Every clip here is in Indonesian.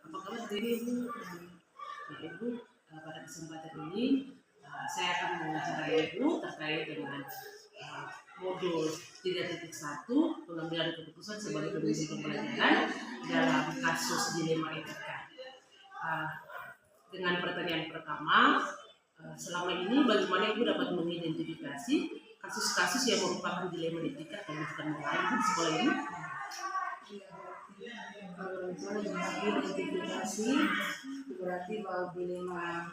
Apa kabar hari ini Ibu? Ibu, pada kesempatan ini saya akan mewawancarai Ibu terkait dengan modul 3.1 pengambilan keputusan sebagai pembimbing pembelajaran dalam kasus dilema etika. Dengan pertanyaan pertama, selama ini bagaimana Ibu dapat mengidentifikasi kasus-kasus yang merupakan dilema etika yang bukan lain di sekolah ini? Kalau misalnya identifikasi berarti bahwa dilema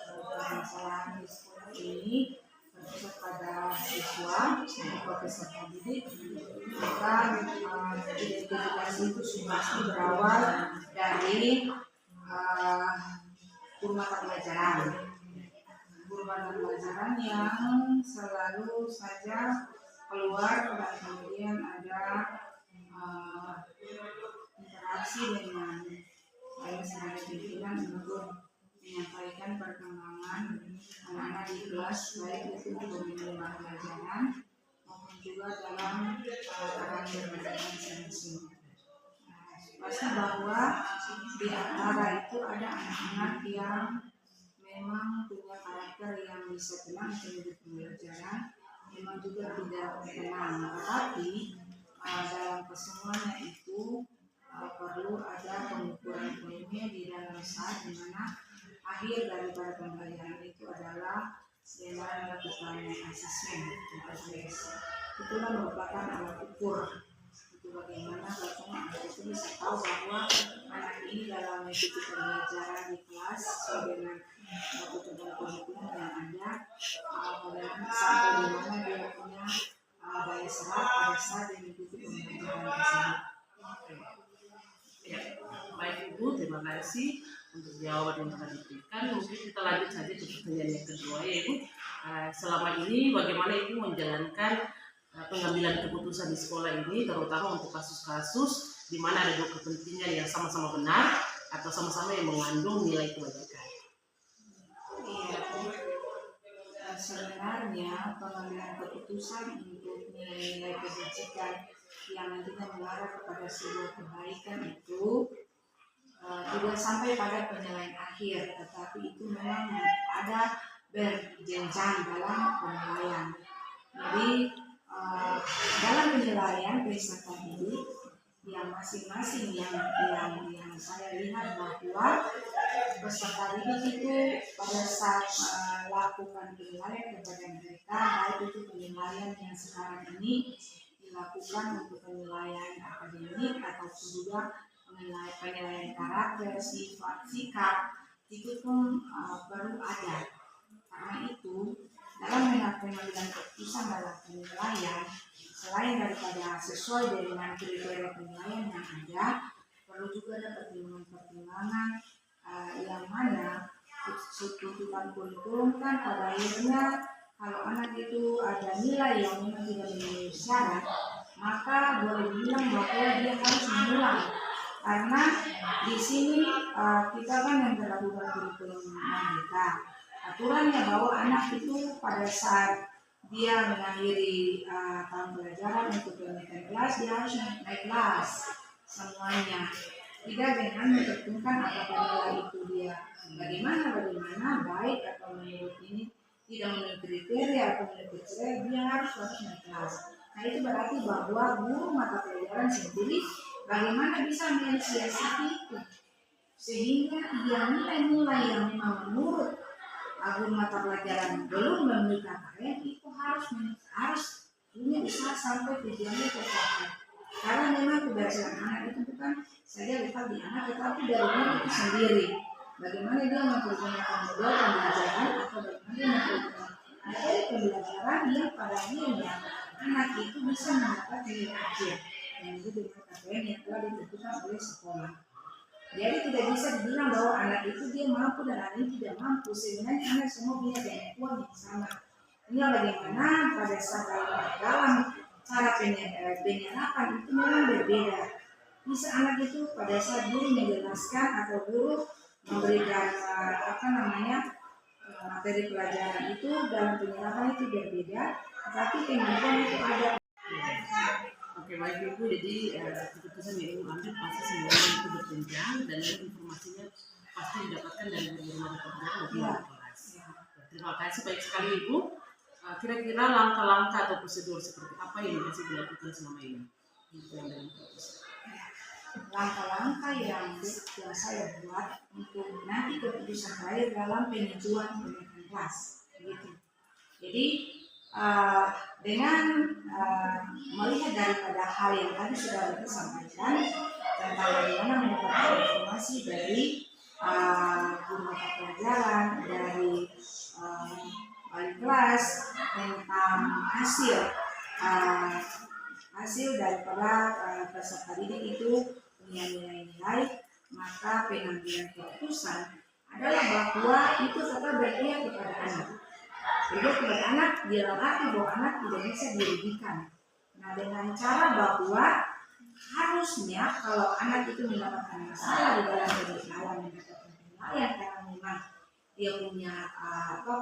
permasalahan di sekolah ini terpusat pada siswa atau peserta didik, maka identifikasi itu pasti berawal dari guru mata pelajaran yang selalu saja keluar dan kemudian ada interaksi dengan saya sebagai pimpinan untuk menyampaikan perkembangan anak-anak di kelas, baik itu untuk menerima pelajaran maupun juga dalam karakter mereka masing-masing. Pasti bahwa di antara itu ada anak-anak yang memang punya karakter yang bisa tenang untuk pembelajaran, memang juga tidak tenang, tetapi dalam kesemuanya itu perlu ada pengukuran poinnya di dalam saat dimana akhir daripada pembelajaran itu adalah dengan melakukan asesmen atau tes. Itulah merupakan alat ukur itu bagaimana bagaimana anak itu bisa tahu bahwa anak ini dalam mengikuti pembelajaran di kelas sesuai dengan ketentuan kurikulum yang ada, bagaimana sampai di mana dia punya daya serap pada saat mengikuti pembelajaran tersebut. Ya, baik Ibu, terima kasih untuk jawaban yang telah diberikan. Mungkin kita lanjut saja ke pertanyaan yang kedua ya Ibu. Selama ini bagaimana Ibu menjalankan pengambilan keputusan di sekolah ini, terutama untuk kasus-kasus di mana ada dua kepentingan yang sama-sama benar atau sama-sama yang mengandung nilai kebajikan? Sebenarnya pengambilan keputusan untuk nilai-nilai kebajikan yang nantinya mengarah kepada sebuah kebaikan itu tidak sampai pada penilaian akhir, tetapi itu memang ada berjenjang dalam penilaian. Jadi dalam penilaian peserta didik yang masing-masing yang saya lihat bahwa peserta didik itu pada saat melakukan penilaian kepada mereka, baik itu penilaian yang sekarang ini dilakukan untuk penilaian akademik ataupun juga penilaian karakter, sifat, sikap, itu pun perlu ada. Karena itu dalam pengambilan keputusan dalam penilaian, selain daripada sesuai dengan kriteria penilaian yang ada, perlu juga ada pertimbangan-pertimbangan yang mana tuntutan kurikulum kan pada akhirnya kalau anak itu ada nilai yang memang tidak memenuhi syarat, maka boleh dibilang bahwa dia harus mengulang. Karena di sini kita kan yang terlakukan kurikulum kita, aturannya bahwa anak itu pada saat dia mengakhiri tahun pelajaran untuk kenaikan kelas, dia harus naik kelas semuanya. Tidak dengan menentukan apakah nilai itu dia bagaimana baik atau menurut ini tidak menurut kriteria atau menurut kriteria, dia harus naik kelas. Nah itu berarti bahwa guru mata pelajaran sendiri bagaimana bisa mensiasati itu sehingga dia nilai-nilai yang memang menurut guru mata pelajaran belum memenuhi KKM itu harus punya bisa sampai tujuannya tercapai. Karena memang keberhasilan anak itu bukan saja letak di anak, tetapi dari guru itu sendiri. Bagaimana dia mempergunakan modal pembelajaran atau bagaimana dia mempergunakan materi pembelajaran yang pada akhirnya anak itu bisa mendapat nilai akhir yang itu dengan KKM yang telah ditentukan oleh sekolah. Jadi tidak bisa dibilang bahwa anak itu dia mampu dan anak ini tidak mampu. Sebenarnya anak semua punya kemampuan yang sama. Ini bagaimana pada saat dalam cara penyerapan itu memang berbeda. Bisa anak itu pada saat guru menjelaskan atau guru memberikan materi pelajaran itu dalam penyerapan itu berbeda, tetapi kemampuan itu ada. Oke, baik Ibu, jadi keputusan yang Ibu ambil pasti semuanya itu berjenjang dan informasinya pasti didapatkan dari berbagai pekerjaan maupun Ya. dari kelas. Terima kasih baik sekali Ibu. Kira-kira langkah-langkah atau prosedur seperti apa yang masih dilakukan selama ini? Itu yang dalam keputusan. Langkah-langkah yang saya buat untuk nanti keputusan terakhir dalam penentuan kenaikan kelas, gitu. Jadi dengan melihat daripada hal yang tadi sudah kita sampaikan tentang bagaimana mendapatkan informasi dari guru mata pelajaran, dari wali kelas tentang hasil daripada peserta didik itu punya nilai-nilai, maka pengambilan keputusan adalah bahwa itu tetap berpihak kepada anak. Berpihak kepada anak dalam arti bahwa anak tidak bisa dirugikan. Nah, dengan cara bahwa harusnya kalau anak itu mendapatkan masalah di dalam penilaian, mendapatkan penilaian karena memang dia punya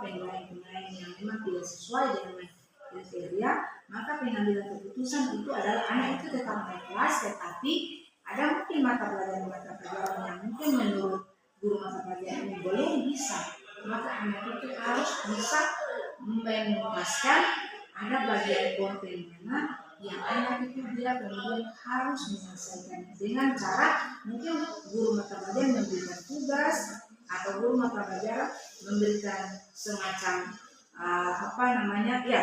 penilaian yang memang tidak sesuai dengan kriteria, maka pengambilan keputusan itu adalah anak itu tetap naik kelas, tetapi ada mungkin mata pelajaran yang mungkin menurut guru mata pelajaran ini belum bisa, maka anak itu harus bisa menuntaskan ada bagian konten mana yang anak itu dia kemudian harus menyelesaikan dengan cara mungkin guru mata pelajaran memberikan tugas atau guru mata pelajaran memberikan semacam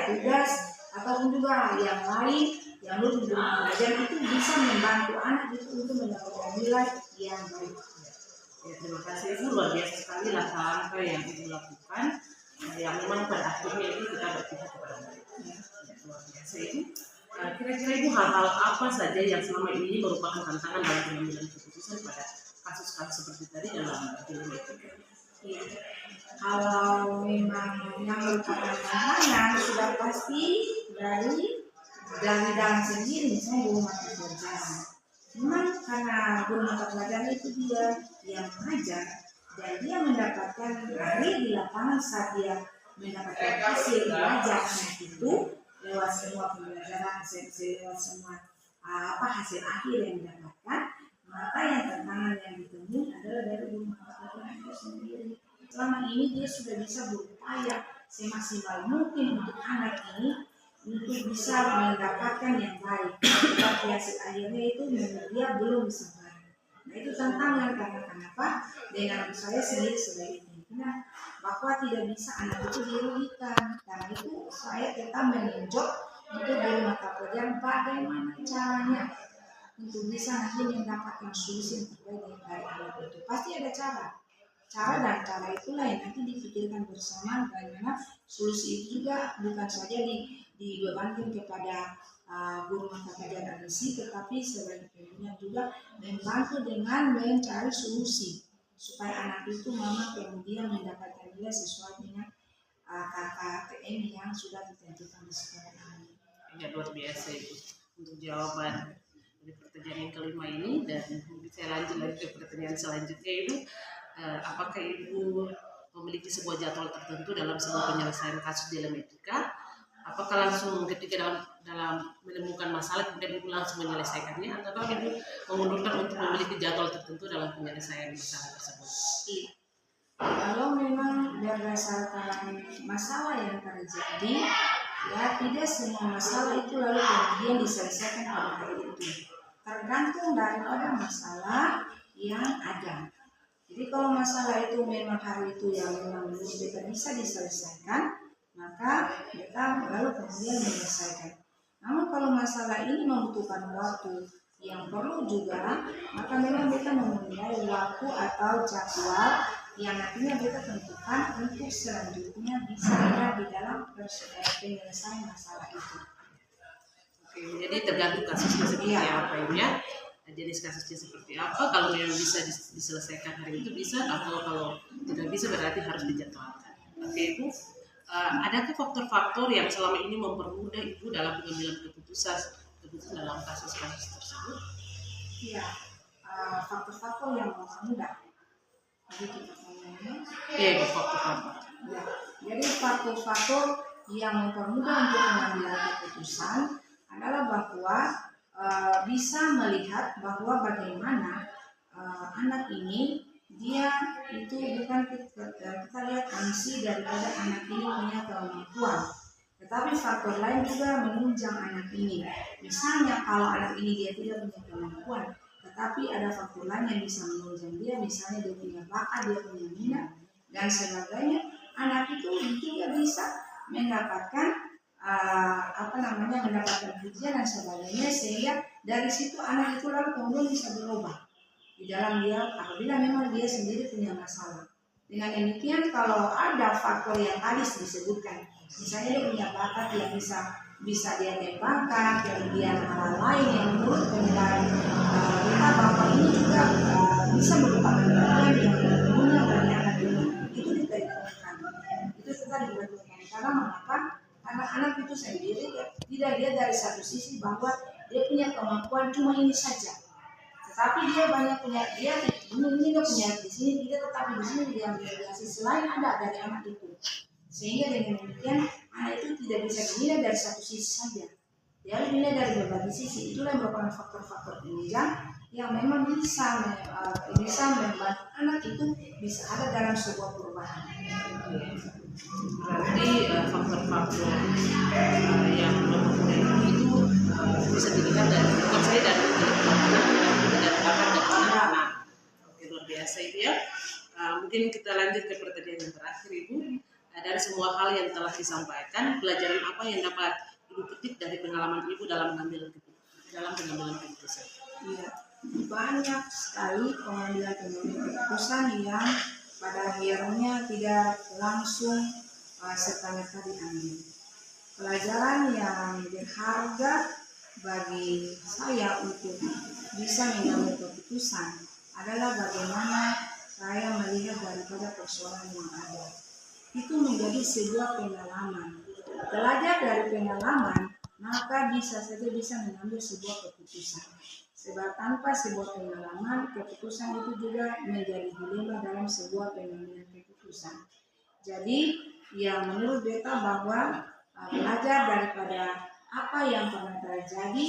tugas ataupun juga yang lain yang guru mata pelajaran itu bisa membantu anak itu untuk mendapatkan nilai yang baik. Ya, terima kasih Ibu, luar biasa sekali langkah-langkah yang Ibu lakukan yang memang pada akhirnya itu kita berpihak kepada anak. Ya, luar biasa Ibu. Kira-kira Ibu hal-hal apa saja yang selama ini merupakan tantangan dalam pengambilan keputusan pada kasus-kasus seperti tadi dalam dilema etika? Kalau memang yang merupakan tantangan sudah pasti dari dalam sendiri, misalnya guru mata pelajaran. Memang karena guru mata pelajaran itu dia yang mengajar dan dia mendapatkan hari di lapangan saat dia mendapatkan hasil belajar anak itu lewat semua pembelajaran, lewat semua hasil akhir yang didapatkan, maka yang tantangan yang ditemui adalah dari guru mata pelajaran itu sendiri. Selama ini dia sudah bisa berupaya semaksimal mungkin untuk anak ini untuk bisa mendapatkan yang baik, tetapi hasil akhirnya itu dia belum bisa baik. Nah, itu tantangan karena kenapa? Dengan saya sendiri sebagai pimpinan bahwa tidak bisa anak itu dirugikan. Karena itu saya tetap menunjuk untuk guru mata pelajaran bagaimana caranya untuk bisa nanti mendapatkan solusi yang terbaik dari anak itu. Pasti ada cara dan cara itulah yang nanti dipikirkan bersama bagaimana solusi itu juga bukan saja dibebankan kepada guru mata pelajaran admisi, tetapi sebagai pimpinan juga membantu dengan mencari solusi supaya anak itu memang kemudian mendapatkan nilai sesuai dengan KKTM yang sudah ditentukan di sekolah ini. Ya, luar biasa Ibu untuk jawaban dari pertanyaan yang kelima ini, dan saya lanjut lagi ke pertanyaan selanjutnya Ibu. Apakah Ibu memiliki sebuah jadwal tertentu dalam sebuah penyelesaian kasus dilema etika? Apakah langsung ketika dalam menemukan masalah kemudian Ibu langsung menyelesaikannya, atau Ibu mengundurkan untuk memiliki jadwal tertentu dalam penyelesaian masalah tersebut? Kalau memang berdasarkan masalah yang terjadi, ya tidak semua masalah itu lalu kemudian diselesaikan pada hari itu. Tergantung daripada masalah yang ada. Jadi kalau masalah itu memang hari itu yang memang kita bisa diselesaikan, maka kita lalu kemudian menyelesaikan. Namun kalau masalah ini membutuhkan waktu yang perlu juga, maka memang kita mempunyai waktu atau jadwal yang nantinya kita tentukan untuk selanjutnya bisa ada di dalam penyelesaian masalah itu. Oke, jadi tergantung kasusnya seperti apa ya. Jenis kasusnya seperti apa, kalau yang bisa diselesaikan hari itu bisa, atau kalau tidak bisa berarti harus dijadwalkan. Oke Ibu, adakah faktor-faktor yang selama ini mempermudah Ibu dalam pengambilan keputusan dalam kasus-kasus tersebut? Iya, faktor-faktor yang mempermudah. Ibu, faktor-faktor. Ya, jadi faktor-faktor yang mempermudah untuk pengambilan keputusan adalah bahwa bisa melihat bahwa bagaimana anak ini dia itu bukan kita lihat fungsi daripada anak ini punya kemampuan, tetapi faktor lain juga menunjang anak ini. Misalnya kalau anak ini dia tidak punya kemampuan, tetapi ada faktor lain yang bisa menunjang dia, misalnya dia punya bakat, dia punya minat dan sebagainya. Anak itu juga bisa mendapatkan mendapatkan pujian dan sebagainya, sehingga dari situ anak itu lalu kemudian bisa berubah di dalam dia apabila memang dia sendiri punya masalah. Dengan demikian kalau ada faktor yang tadi disebutkan, misalnya dia punya bakat yang bisa dia kembangkan, kemudian hal lain yang menurut penilaian kita bahwa ini juga bisa merupakan bagian yang berguna bagi anak ini, itu ditentukan. Itu tetap ditentukan. Karena mengapa? Karena anak itu sendiri tidak dia dari satu sisi bahwa dia punya kemampuan cuma ini saja, tetapi dia banyak punya, dia ini dia punya di sini tidak, tetapi di sini dia punya sisi lain ada dari anak itu, sehingga dengan demikian anak itu tidak bisa dinilai dari satu sisi saja, dia harus dinilai dari berbagai sisi. Itulah yang merupakan faktor-faktor penunjang yang memang bisa membantu anak itu bisa ada dalam sebuah perubahan. Berarti faktor-faktor yang mempengaruhi itu bisa dilihat dari bukan saya dari bakat dan anak. Oke, luar biasa itu ya. Mungkin kita lanjut ke pertanyaan yang terakhir Ibu. Dari semua hal yang telah disampaikan, pelajaran apa yang dapat Ibu petik dari pengalaman Ibu dalam pengambilan keputusan? Iya, banyak sekali pengambilan keputusan yang pada akhirnya tidak langsung serta-merta diambil. Pelajaran yang berharga bagi saya untuk bisa mengambil keputusan adalah bagaimana saya melihat daripada persoalan yang ada. Itu menjadi sebuah pengalaman. Belajar dari pengalaman, maka bisa saja bisa mengambil sebuah keputusan. Sebab tanpa sebuah pengalaman, keputusan itu juga menjadi dilema dalam sebuah pengambilan keputusan. Jadi, yang menurut beta bahwa belajar daripada apa yang pernah terjadi,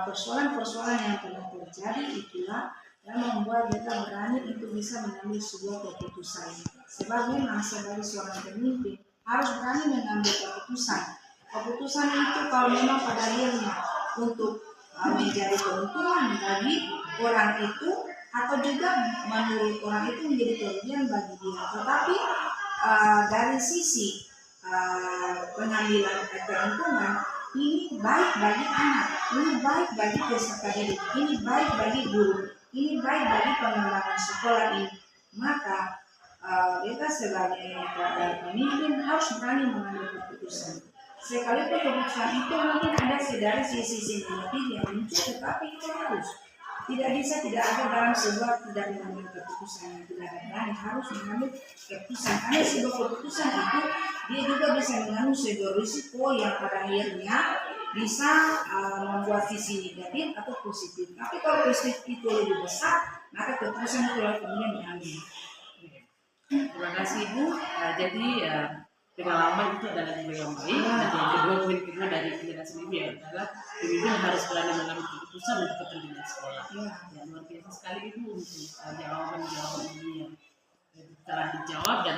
persoalan-persoalan yang pernah terjadi itulah yang membuat beta berani untuk bisa mengambil sebuah keputusan. Sebab memang sebagai seorang pemimpin harus berani mengambil keputusan. Keputusan itu kalau memang pada akhirnya untuk menjadi keuntungan bagi orang itu atau juga menurut orang itu menjadi kerugian bagi dia. Tetapi dari sisi pengambilan keuntungan, ini baik bagi anak, ini baik bagi peserta didik, ini baik bagi guru, ini baik bagi pengembangan sekolah ini. Maka kita sebagai pemimpin harus berani mengambil keputusan. Sekalipun keputusan itu mungkin ada dari sisi negatif yang muncul, tetapi itu harus tidak bisa tidak ada dalam sebuah tidak mengambil keputusan yang tidak berani, harus mengambil keputusan. Karena sebuah keputusan itu dia juga bisa mengandung sebuah risiko yang pada akhirnya bisa membuat sisi negatif atau positif. Tapi kalau positif itu lebih besar, maka keputusan itu kemudian diambil. Terima kasih Ibu. Jadi pengalaman itu adalah nilai yang baik. Dan yang kedua, poin kedua dari penjelasan Ibu adalah pemimpin harus berani mengambil keputusan untuk kepentingan sekolah. Ya, luar biasa sekali Ibu untuk jawaban-jawaban ini yang telah dijawab, dan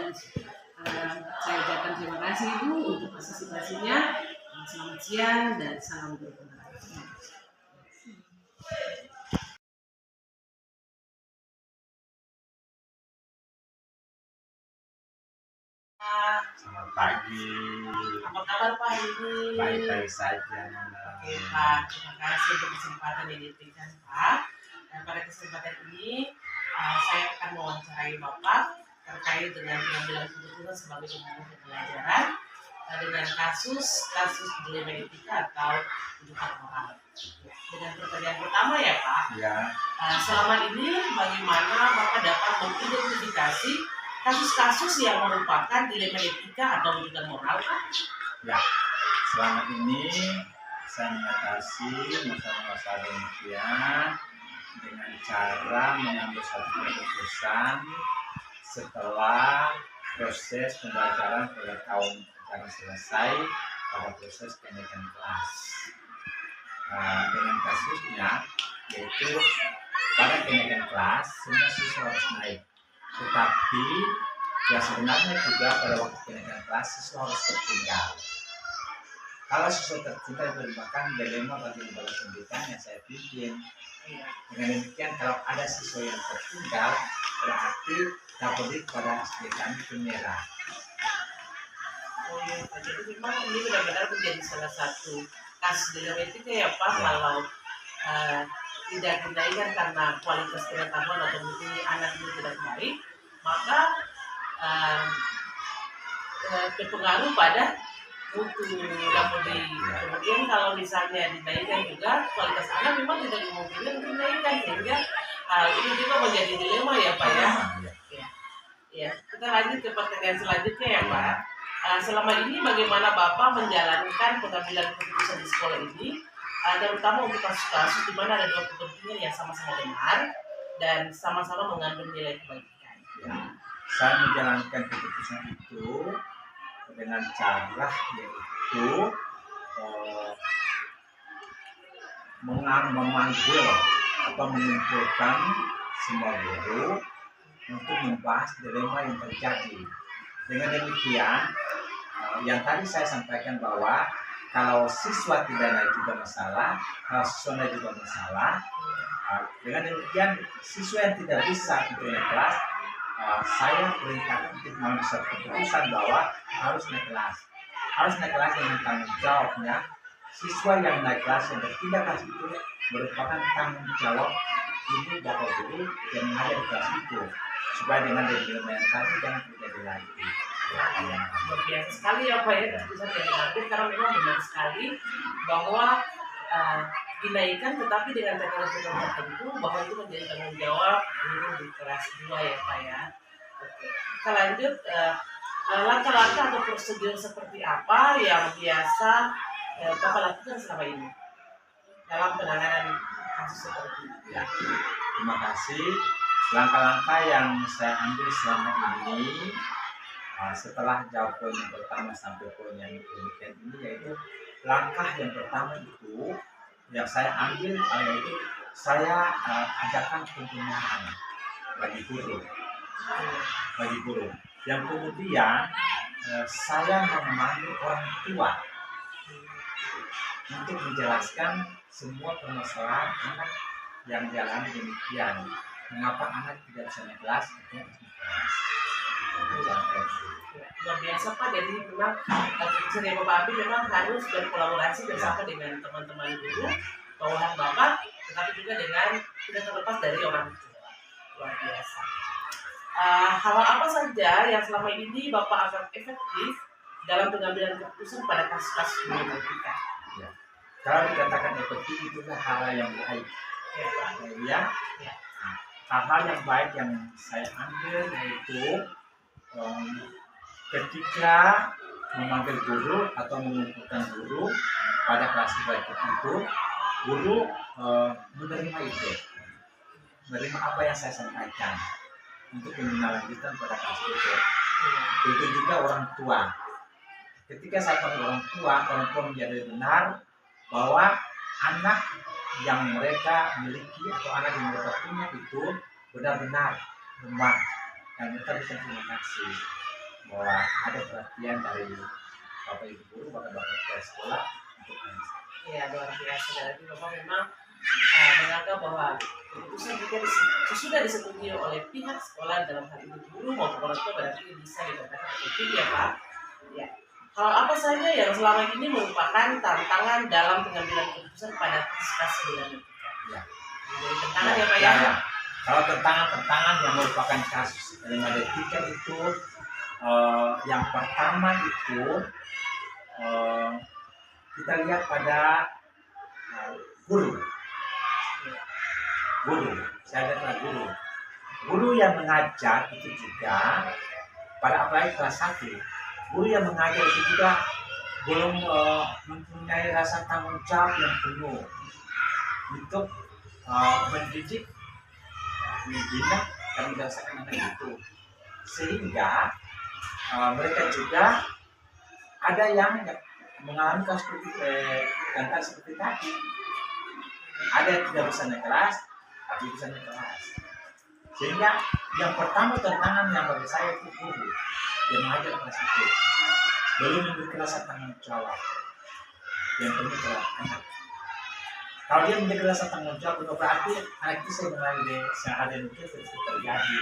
saya ucapkan terima kasih Ibu untuk partisipasinya. Selamat siang dan salam berkenan. Selamat pagi. Apa kabar Pak Ibu? Baik-baik saja. Oke Pak, terima kasih untuk kesempatan yang diberikan Pak. Dan pada kesempatan ini saya akan mewawancarai Bapak terkait dengan pengambilan keputusan sebagai pembuat pembelajaran dengan kasus dilema etika atau kehidupan moral. Dengan pertanyaan pertama ya Pak. Ya. Selama ini bagaimana Bapak dapat mengidentifikasi kasus-kasus yang merupakan dilema etika atau kehidupan moral Pak? Ya. Selama ini saya mengatasi masalah-masalah demikian dengan cara mengambil satu keputusan setelah proses pembelajaran pada tahun akan selesai pada proses kenaikan kelas. dengan kasusnya yaitu pada kenaikan kelas semua siswa harus naik, tetapi ya sebenarnya juga pada waktu kenaikan kelas siswa harus tertinggal. Kalau siswa tertinggal itu merupakan dilema bagi lembaga pendidikan yang saya pimpin. Dengan demikian kalau ada siswa yang tertinggal berarti tablik pada SDK itu merah. Oh iya, Pak. Jadi memang ini benar-benar menjadi salah satu kasus dilematika ya Pak, Ya. kalau tidak dinaikkan karena kualitas pengetahuan atau mungkin anak ini tidak baik, maka berpengaruh pada mutu dan mutu. Kemudian kalau misalnya dinaikkan juga kualitas anak memang tidak dimungkinkan untuk dinaikkan, sehingga hal ini juga menjadi dilema ya Pak ya. Ya, kita lanjut ke pertanyaan selanjutnya ya Pak. Selama ini bagaimana Bapak menjalankan pengambilan keputusan di sekolah ini, terutama untuk kasus-kasus di mana ada dua kepentingan yang sama-sama benar dan sama-sama mengandung nilai kebaikan? Ya. Saya menjalankan keputusan itu dengan cara yaitu memanggil atau mengumpulkan semua guru untuk membahas dilema yang terjadi. Dengan demikian, yang tadi saya sampaikan bahwa kalau siswa tidak naik juga masalah, kalau siswa naik juga masalah. Dengan demikian, siswa yang tidak bisa untuk naik kelas, saya perintahkan untuk mengambil suatu keputusan bahwa harus naik kelas. Harus naik kelas dengan tanggung jawabnya. Siswa yang naik kelas yang berpindah kelas itu merupakan tanggung jawab ibu bapak guru yang ada di kelas itu, supaya dengan dilema yang tadi jangan terjadi lagi. Luar biasa sekali ya Pak ya keputusan yang diambil, karena memang benar sekali bahwa dinaikkan tetapi dengan teknologi tertentu, bahwa itu menjadi tanggung jawab guru di kelas 2 ya Pak ya. Oke, kita lanjut. Langkah-langkah atau prosedur seperti apa yang biasa Bapak lakukan selama ini dalam penanganan kasus seperti ini? Ya, terima kasih. Langkah-langkah yang saya ambil selama ini setelah jawab poin yang pertama sampai poin yang demikian ini, yaitu langkah yang pertama itu yang saya ambil yaitu saya adakan pembinaan bagi guru. Yang kemudian saya menemani orang tua untuk menjelaskan semua permasalahan anak yang dialami demikian. Mengapa anak tidak bisa naik kelas? Luar biasa Pak, jadi memang keputusan yang Bapak ambil memang harus berkolaborasi bersama dengan teman-teman guru, bawahan Bapak, tetapi juga dengan tidak terlepas dari orang tua. Luar biasa. Hal apa saja yang selama ini Bapak anggap efektif dalam pengambilan keputusan pada kasus-kasus dilematika? Ya. Kalau dikatakan efektif itulah hal yang baik. Ya Pak. Ya. Hal-hal yang baik yang saya ambil yaitu ketika memanggil guru atau mengumpulkan guru pada kelas tertentu, guru menerima itu, menerima apa yang saya sampaikan untuk menindaklanjuti pada kelas itu. Itu juga orang tua. Ketika saya panggil orang tua menjadi benar bahwa anak yang mereka miliki atau anak yang mereka punya itu benar-benar lemah, dan mereka bisa terima kasih bahwa ada perhatian dari bapak ibu guru, bapak kepala sekolah untuk anak. Ya, luar biasa. Jadi Bapak memang menganggap bahwa keputusan jika sudah disetujui oleh pihak sekolah, dalam hal ini guru maupun orang tua, berarti bisa dikatakan efektif ya Pak. Ya. Hal apa saja yang selama ini merupakan tantangan dalam pengambilan keputusan pada kasus dilematika? Ya. Jadi tantangan ya Pak ya. Kalau tantangan yang merupakan kasus dilematika itu yang pertama itu kita lihat pada guru. Saya lihat guru yang mengajar itu juga pada apalagi kelas 1, guru yang mengajar itu juga belum mempunyai rasa tanggung jawab yang penuh untuk mendidik, membina dan mendasarkan anak itu, sehingga mereka juga ada yang mengalami kasus seperti tadi, Ada yang tidak bisa naik kelas, tapi bisa naik kelas. Sehingga yang pertama tantangan yang bagi saya itu guru yang mengajar kelas itu belum memberi rasa tanggung jawab yang penuh terhadap anak. Kalau dia menjadi rasa tanggung jawab, berarti anak itu saya mengalami yang ada itu terus terjadi.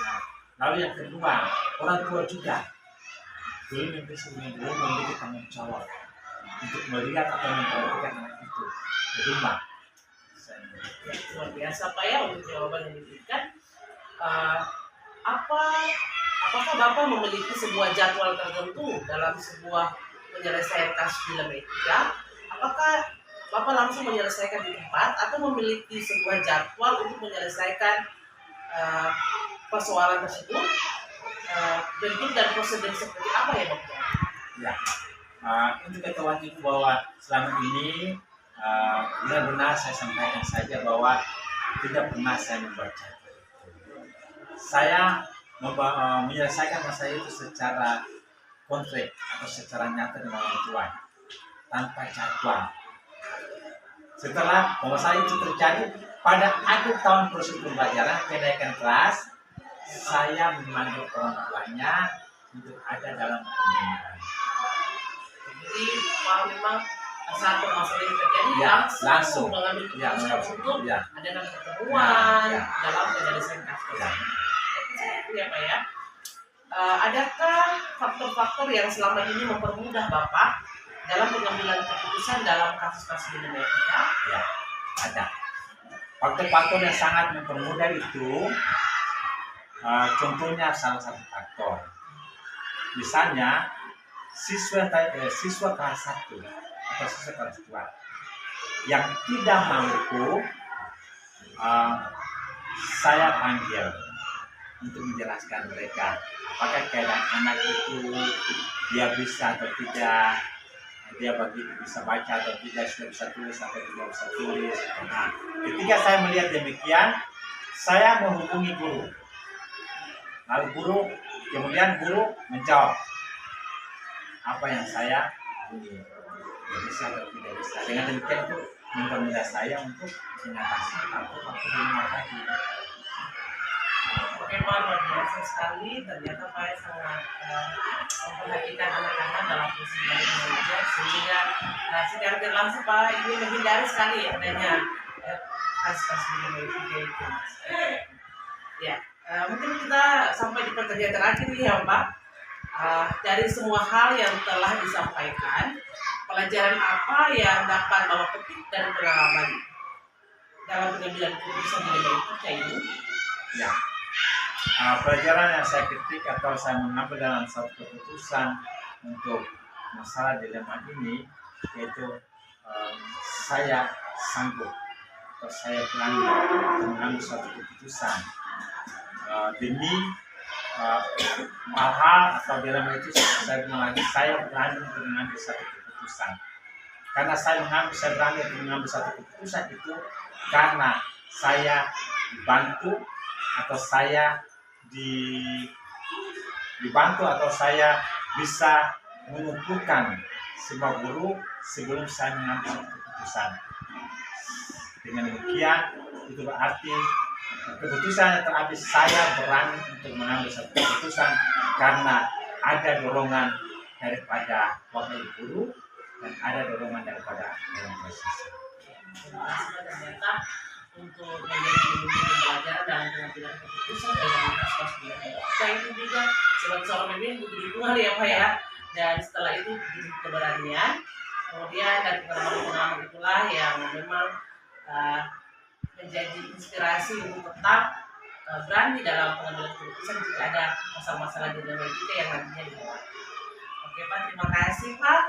Nah, lalu yang kedua, orang tua juga belum memiliki tanggung jawab untuk melihat atau memperhatikan anak itu di rumah. Ya, luar biasa Pak ya untuk jawaban yang diberikan. Apakah Bapak memiliki sebuah jadwal tertentu dalam sebuah penyelesaian kasus dilematika? Apakah Bapak langsung menyelesaikan di tempat atau memiliki sebuah jadwal untuk menyelesaikan persoalan tersebut? Bentuk dan prosedur seperti apa ya Bapak? Ya, untuk ketahuan itu bahwa selama ini benar-benar saya sampaikan saja bahwa tidak pernah saya membaca. Saya menyelesaikan masalah itu secara konkret atau secara nyata dengan orang tua tanpa jadwal. Setelah masalah itu terjadi pada akhir tahun proses pembelajaran kenaikan kelas, saya memanggil orang tuanya untuk ada dalam pembinaan. Jadi Pak memang saat masalah ini terjadi Ya, langsung langsung. mengambil Ya, keputusan untuk ya. adakan pertemuan Ya. dalam penyelesaian kasus. Ya. Itu ya Pak ya. Adakah faktor-faktor yang selama ini mempermudah Bapak dalam pengambilan keputusan dalam kasus-kasus dilematika? Ya, ada. Faktor-faktor yang sangat mempermudah itu, contohnya salah satu faktor. Misalnya, siswa kelas 1 atau siswa kelas 2 yang tidak mampu, saya panggil untuk menjelaskan mereka apakah keadaan anak itu dia bisa atau tidak, dia bisa baca atau tidak, sudah bisa tulis atau tidak bisa tulis. Nah, ketika saya melihat demikian, saya menghubungi guru. Lalu kemudian guru menjawab apa yang saya bunyi, bisa atau tidak bisa. Dengan demikian itu mempermudah saya untuk mengatasi faktor-faktor dilema tadi. Oke Pak, luar biasa sekali. Ternyata Pak sangat memperhatikan anak-anak dalam fungsi belajar sehingga secara tidak langsung Pak ini menghindari sekali adanya kasus-kasus dilematika itu. Ya, mungkin kita sampai di pertanyaan terakhir nih ya Pak. Dari semua hal yang telah disampaikan, pelajaran apa yang dapat Bapak petik dari pengalaman dalam pengambilan keputusan dilematika ini? Ya, pelajaran yang saya petik atau saya mengambil dalam satu keputusan untuk masalah dilema ini yaitu saya sanggup atau saya berani untuk mengambil suatu keputusan demi hal atau dilema itu. Saya bilang lagi, saya berani untuk mengambil satu keputusan. Karena saya berani untuk mengambil satu keputusan itu karena saya dibantu atau saya dibantu atau saya bisa mengumpulkan semua guru sebelum saya mengambil keputusan. Dengan demikian itu berarti keputusan yang terambil, saya berani untuk mengambil satu keputusan karena ada dorongan daripada wakil guru dan ada dorongan daripada orang tua siswa. Ternyata untuk menjadi pembelajaran dalam pengambilan keputusan dalam kasus dilematika itu juga sebagai seorang pemimpin butuh dukungan ya Pak ya, dan setelah itu butuh keberanian. Kemudian dari pengalaman itulah yang memang menjadi inspirasi untuk tetap berani dalam pengambilan keputusan jika ada masalah-masalah dilematika yang nantinya dibuat. Oke Pak, terima kasih Pak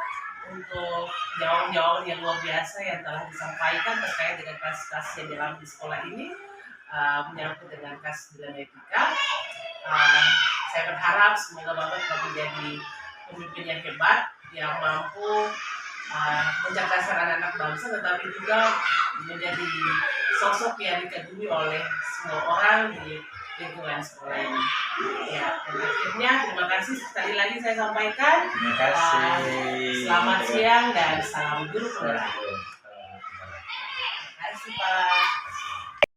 untuk jawaban-jawaban yang luar biasa yang telah disampaikan terkait dengan kasus-kasus yang dialami di sekolah ini menyangkut dengan kasus dilematika. Saya berharap semoga Bapak dapat menjadi pemimpin yang hebat yang mampu mencerdaskan anak-anak bangsa, tetapi juga menjadi sosok yang dikagumi oleh semua orang di lingkungan sekolah ini. Ya, dan akhirnya terima kasih sekali lagi saya sampaikan. Terima kasih. Selamat siang dan salam guru penggerak. kasih Pak.